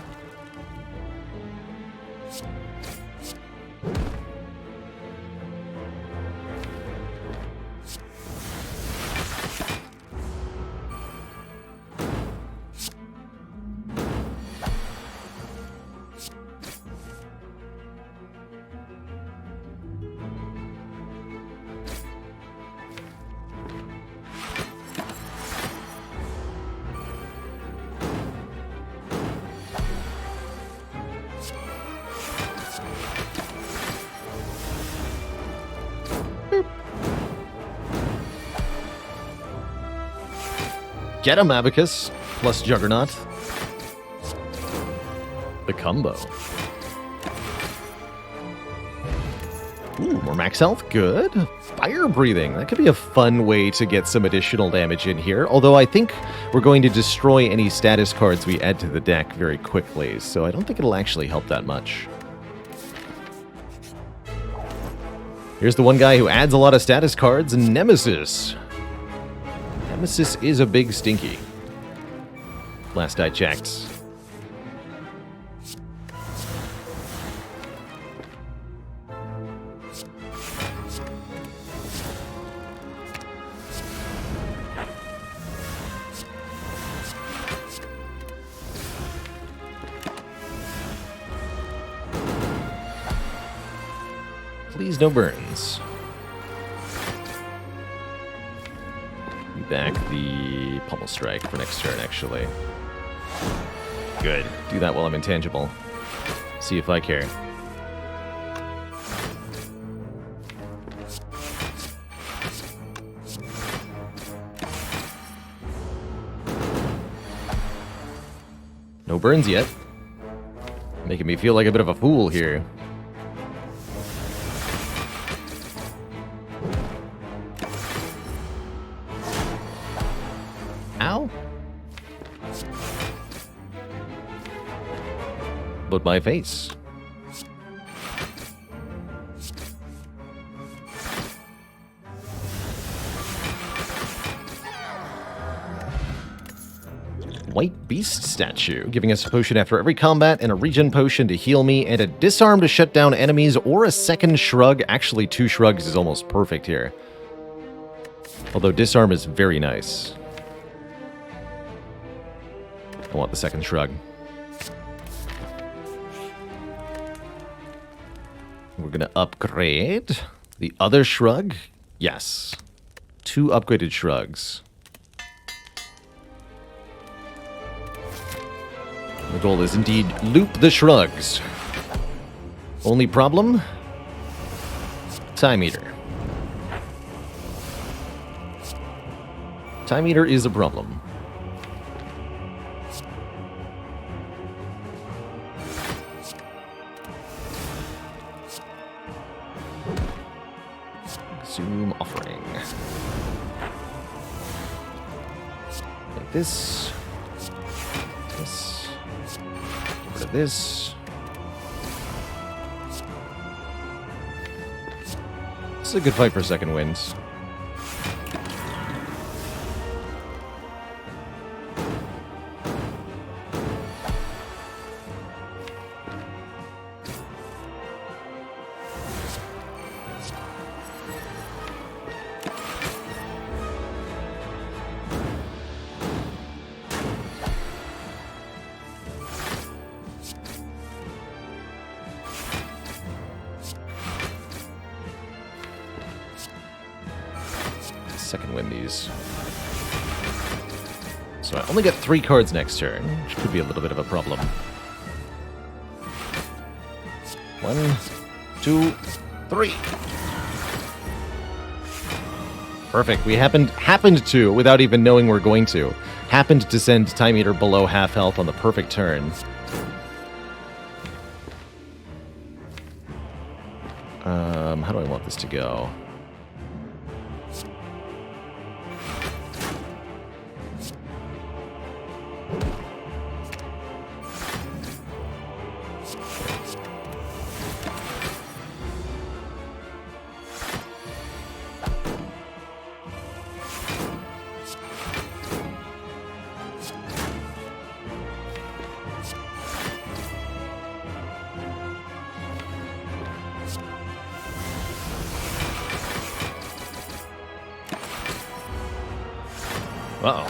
Get him, Abacus, plus Juggernaut. The combo. Ooh, more max health, good. Fire breathing, that could be a fun way to get some additional damage in here. Although I think we're going to destroy any status cards we add to the deck very quickly, so I don't think it'll actually help that much. Here's the one guy who adds a lot of status cards, Nemesis. Nemesis is a big stinky. Last I checked. Please no burns. Back the Pummel Strike for next turn, actually. Good. Do that while I'm intangible. See if I care. No burns yet. Making me feel like a bit of a fool here. But my face. White Beast statue, giving us a potion after every combat and a regen potion to heal me and a disarm to shut down enemies or a second shrug. Actually, 2 shrugs is almost perfect here. Although disarm is very nice. I want the second shrug. We're going to upgrade the other shrug. Yes. 2 upgraded shrugs. The goal is indeed loop the shrugs. Only problem? Time Eater. Time Eater is a problem. Zoom offering. Like this. This. Get rid of this. This is a good fight for second winds. Second win these. So I only get 3 cards next turn, which could be a little bit of a problem. 1, 2, 3. Perfect. We happened to, without even knowing we're going to, happened to send Time Eater below half health on the perfect turn. How do I want this to go? Uh-oh.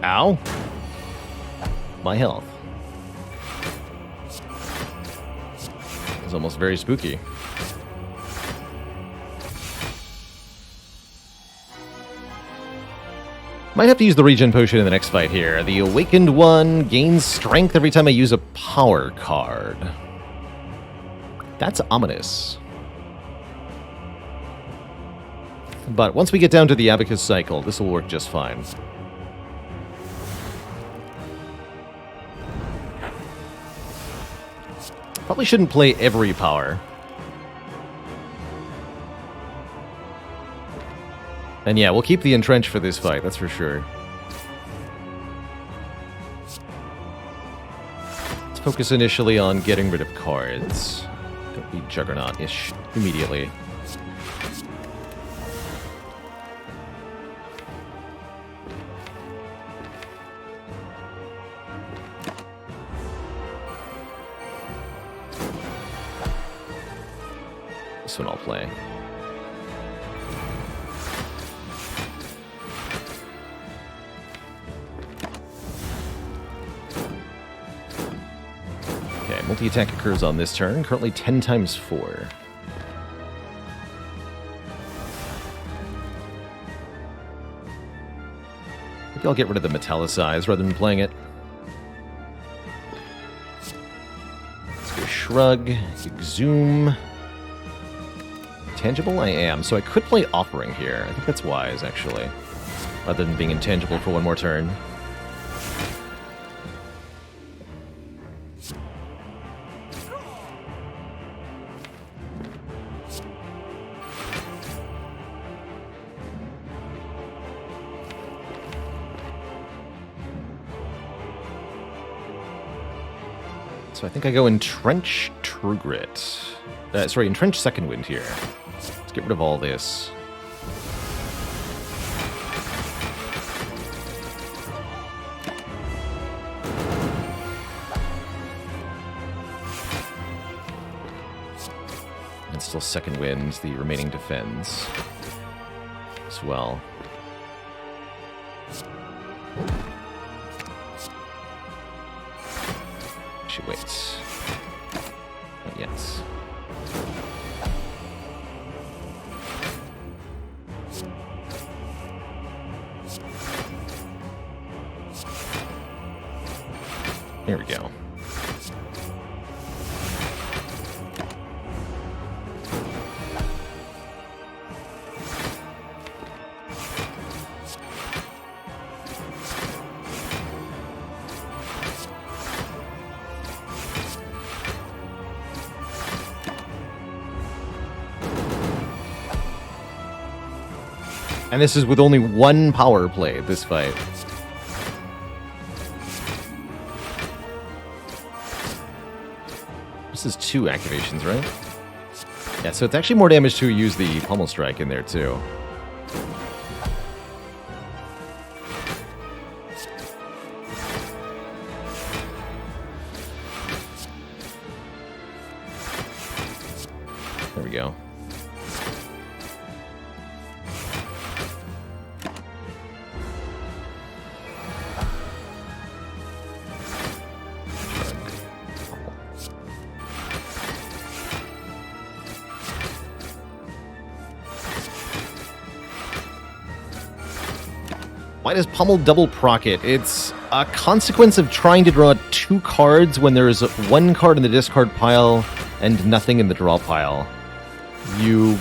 Ow. My health. It's almost very spooky. Might have to use the regen potion in the next fight here. The Awakened one gains strength every time I use a power card. That's ominous. But once we get down to the Abacus cycle, this will work just fine. Probably shouldn't play every power. And yeah, we'll keep the Entrench for this fight, that's for sure. Let's focus initially on getting rid of cards. Don't be Juggernaut-ish immediately. This one I'll play. Multi-attack occurs on this turn, currently 10 times 4. Maybe I'll get rid of the Metallicize rather than playing it. Let's go Shrug, Exhume. Tangible I am, so I could play Offering here. I think that's wise, actually, rather than being intangible for one more turn. So I think I go Entrench True Grit. Sorry, Entrench Second Wind here. Let's get rid of all this. And still Second Wind, the remaining defends as well. Wait. Not yet. There we go. And this is with only one power play, this fight. This is 2 activations, right? Yeah, so it's actually more damage to use the Pummel Strike in there, too. There we go. Why does Pummel double proc it? It's a consequence of trying to draw 2 cards when there is 1 card in the discard pile and nothing in the draw pile. You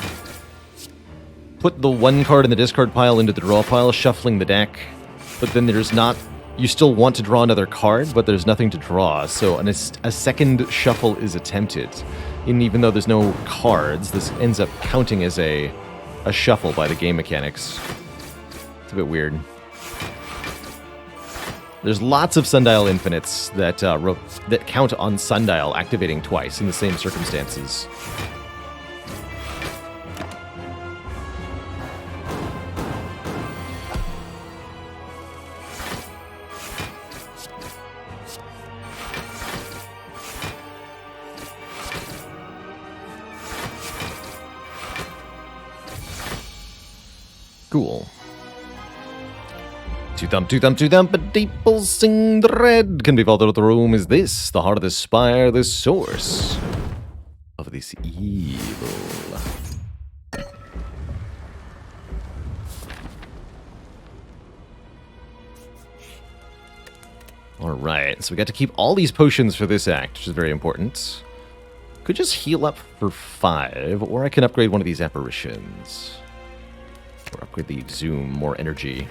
put the 1 card in the discard pile into the draw pile, shuffling the deck, but then there's not... You still want to draw another card, but there's nothing to draw, so a second shuffle is attempted. And even though there's no cards, this ends up counting as a shuffle by the game mechanics. It's a bit weird. There's lots of Sundial Infinites that count on Sundial activating twice in the same circumstances. Cool. Two thump, but deep pulsing dread can be felt out of the room. Is this the heart of the spire, the source of this evil? Alright, so we got to keep all these potions for this act, which is very important. Could just heal up for 5, or I can upgrade one of these apparitions. Or upgrade the Exhume, more energy.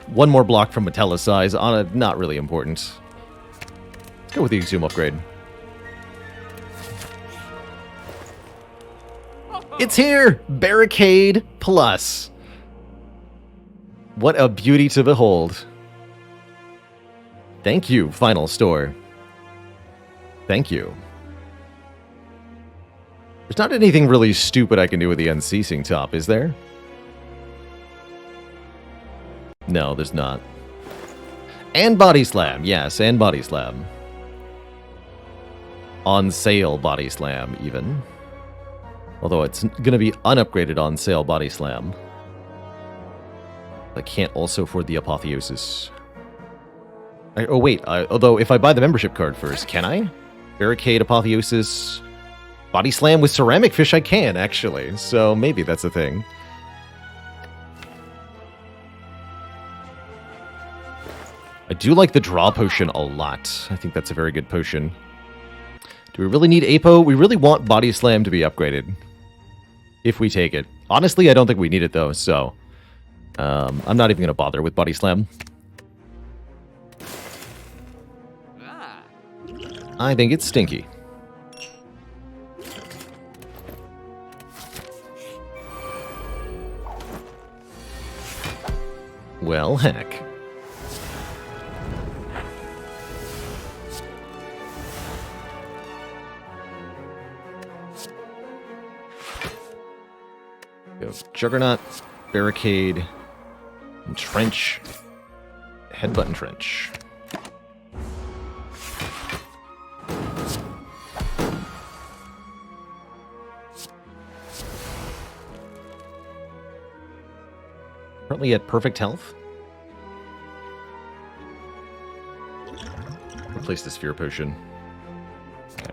1 more block from Metallicize on a not really important. Let's go with the Exhume upgrade. It's here! Barricade Plus. What a beauty to behold. Thank you, Final Store. Thank you. There's not anything really stupid I can do with the Unceasing top, is there? No, there's not. And Body Slam, yes, and Body Slam. On sale Body Slam, even. Although it's going to be unupgraded on sale Body Slam. I can't also afford the Apotheosis. Although if I buy the membership card first, can I? Barricade, Apotheosis, Body Slam with Ceramic Fish I can, actually. So maybe that's a thing. I do like the Draw Potion a lot. I think that's a very good potion. Do we really need Apo? We really want Body Slam to be upgraded. If we take it. Honestly, I don't think we need it, though, so... I'm not even going to bother with Body Slam. I think it's stinky. Well, heck. Go Juggernaut, Barricade, Entrench, Headbutt Entrench. Currently at perfect health. Replace the Sphere Potion. Okay.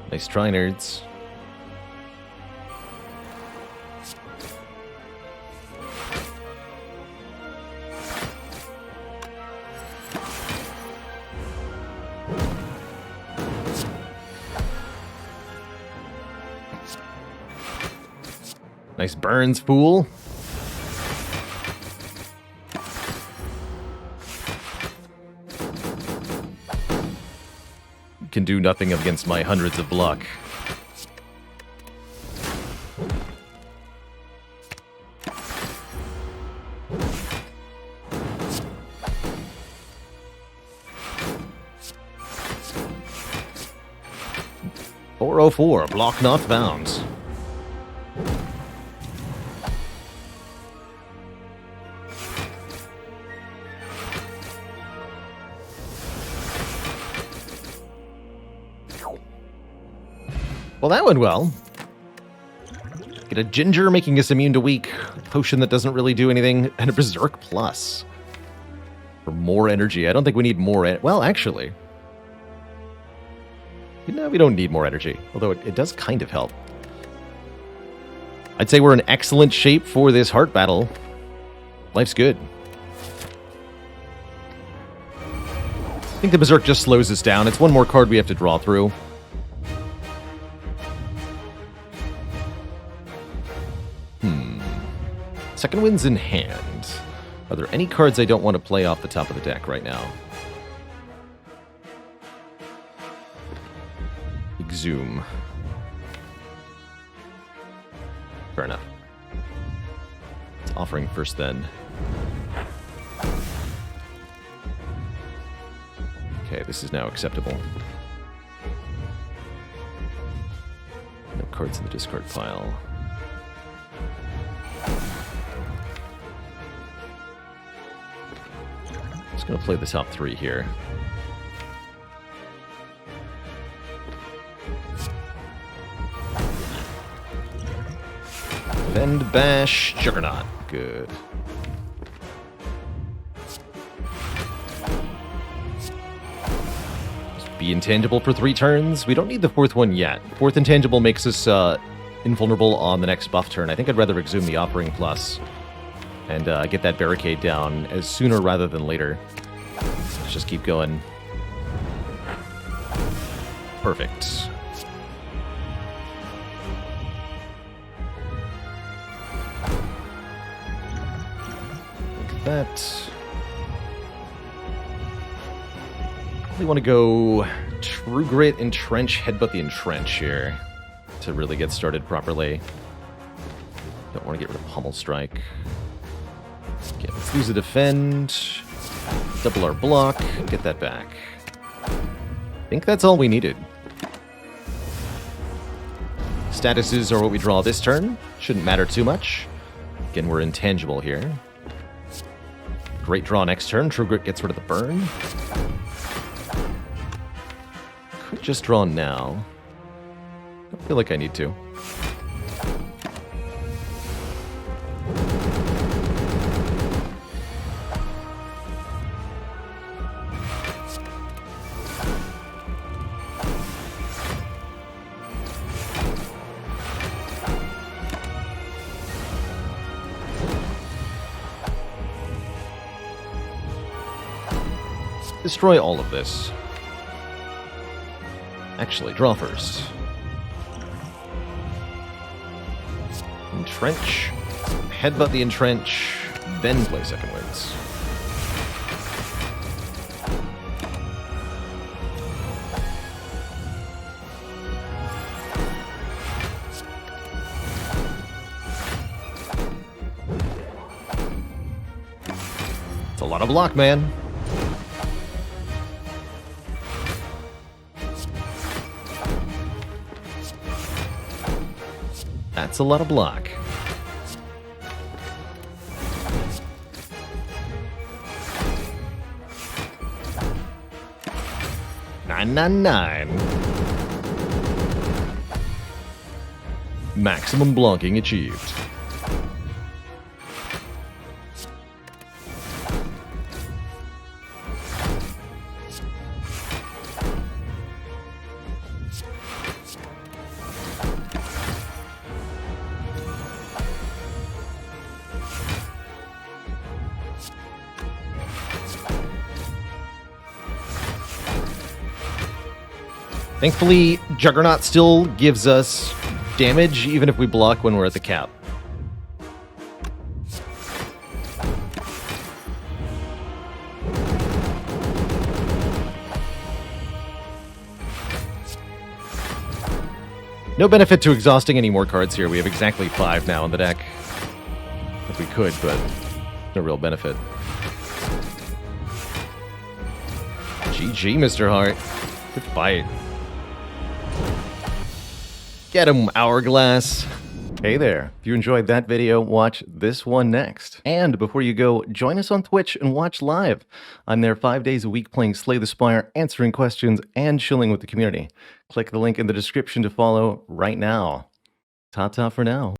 Nice try, nerds. Nice burns, fool. Can do nothing against my hundreds of block. .404, block not found. Well, that went well. Get a ginger, making us immune to weak. A potion that doesn't really do anything. And a berserk plus. For more energy. I don't think we need more. Well, actually. No, we don't need more energy. Although it does kind of help. I'd say we're in excellent shape for this heart battle. Life's good. I think the berserk just slows us down. It's one more card we have to draw through. Second wind's in hand. Are there any cards I don't want to play off the top of the deck right now? Exhume. Fair enough. It's offering first then. Okay, this is now acceptable. No cards in the discard pile. Just gonna play the top three here. Bend, bash, Juggernaut. Good. Just be intangible for 3 turns. We don't need the 4th one yet. 4th intangible makes us invulnerable on the next buff turn. I think I'd rather exhume the Offering Plus and get that barricade down as sooner rather than later. Let's just keep going. Perfect. Like that. Probably want to go True Grit, Entrench, Headbutt the Entrench here to really get started properly. Don't want to get rid of Pummel Strike. Okay, let's lose a defend, double our block, get that back. I think that's all we needed. Statuses are what we draw this turn. Shouldn't matter too much. Again, we're intangible here. Great draw next turn. True Grit gets rid of the burn. Could just draw now. Don't feel like I need to. Destroy all of this. Actually, draw first. Entrench. Headbutt the Entrench. Then play second winds. It's a lot of block, man. That's a lot of block. 999. Maximum blocking achieved. Thankfully, Juggernaut still gives us damage, even if we block when we're at the cap. No benefit to exhausting any more cards here. We have exactly 5 now in the deck. If we could, but no real benefit. GG, Mr. Hart. Good fight. Get him, Hourglass. Hey there. If you enjoyed that video, watch this one next. And before you go, join us on Twitch and watch live. I'm there 5 days a week playing Slay the Spire, answering questions, and chilling with the community. Click the link in the description to follow right now. Ta-ta for now.